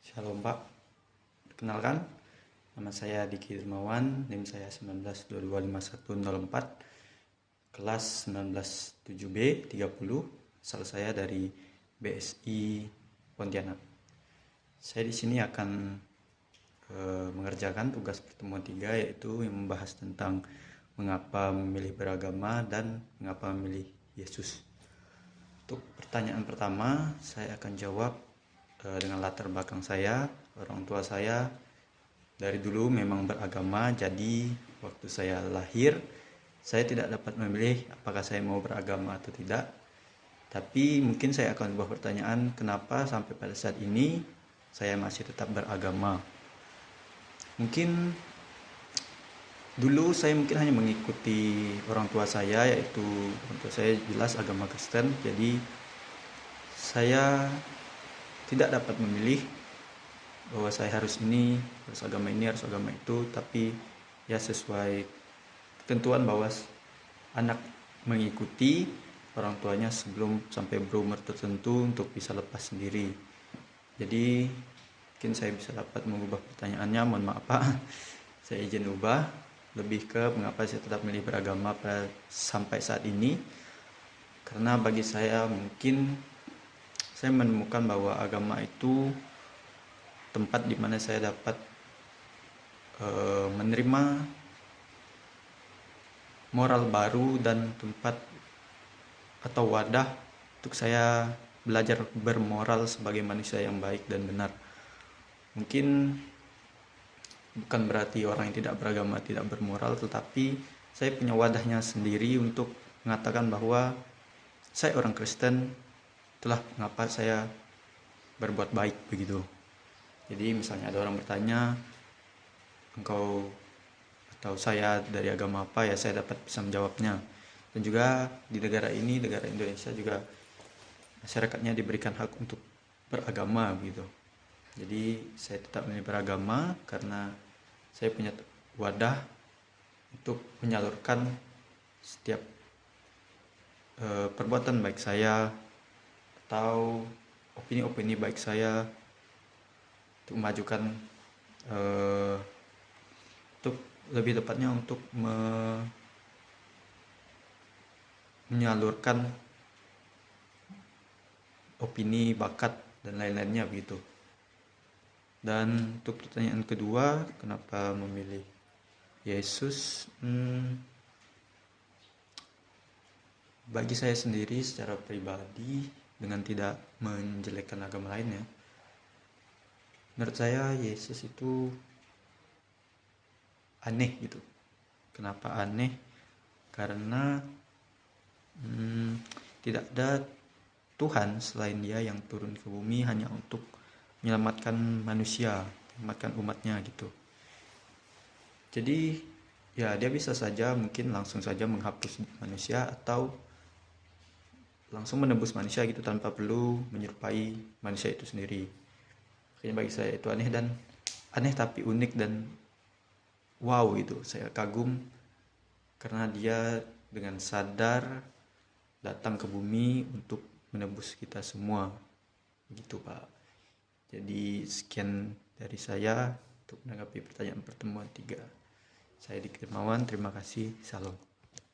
Shalom Pak, perkenalkan nama saya Diki Dermawan, NIM saya 19225104, kelas 197B 30, asal saya dari BSI Pontianak. Saya di sini akan mengerjakan tugas pertemuan 3, yaitu yang membahas tentang mengapa memilih beragama dan mengapa memilih Yesus. Untuk pertanyaan pertama, saya akan jawab dengan latar belakang saya. Orang tua saya dari dulu memang beragama, jadi waktu saya lahir saya tidak dapat memilih apakah saya mau beragama atau tidak. Tapi mungkin saya akan ubah pertanyaan, kenapa sampai pada saat ini saya masih tetap beragama. Mungkin dulu saya hanya mengikuti orang tua saya, yaitu orang tua saya jelas agama Kristen, jadi saya tidak dapat memilih bahwa saya harus ini, harus agama ini, harus agama itu, tapi ya sesuai ketentuan bahwa anak mengikuti orang tuanya sebelum sampai berumur tertentu untuk bisa lepas sendiri. Jadi mungkin saya bisa dapat mengubah pertanyaannya, mohon maaf Pak. Saya izin ubah lebih ke mengapa saya tetap memilih beragama sampai saat ini. Karena bagi saya mungkin saya menemukan bahwa agama itu tempat di mana saya dapat menerima moral baru dan tempat atau wadah untuk saya belajar bermoral sebagai manusia yang baik dan benar. Mungkin bukan berarti orang yang tidak beragama tidak bermoral, tetapi saya punya wadahnya sendiri untuk mengatakan bahwa saya orang Kristen, itulah mengapa saya berbuat baik begitu. Jadi misalnya ada orang bertanya, engkau atau saya dari agama apa, ya saya dapat bisa menjawabnya. Dan juga di negara ini, negara Indonesia juga masyarakatnya diberikan hak untuk beragama begitu. Jadi saya tetap memilih beragama karena saya punya wadah untuk menyalurkan setiap perbuatan baik saya atau opini-opini baik saya untuk memajukan, untuk lebih tepatnya untuk menyalurkan opini, bakat dan lain-lainnya begitu. Dan untuk pertanyaan kedua, kenapa memilih Yesus? Bagi saya sendiri secara pribadi, dengan tidak menjelekkan agama lainnya, menurut saya Yesus itu aneh gitu. Kenapa aneh? Karena tidak ada Tuhan selain Dia yang turun ke bumi hanya untuk menyelamatkan manusia, menyelamatkan umatnya gitu. Jadi ya Dia bisa saja mungkin langsung saja menghapus manusia atau langsung menebus manusia gitu tanpa perlu menyerupai manusia itu sendiri. Makanya bagi saya itu aneh tapi unik dan wow gitu. Saya kagum karena Dia dengan sadar datang ke bumi untuk menebus kita semua. Begitu Pak. Jadi sekian dari saya untuk menanggapi pertanyaan pertemuan 3. Saya Diki Dermawan, terima kasih. Salam.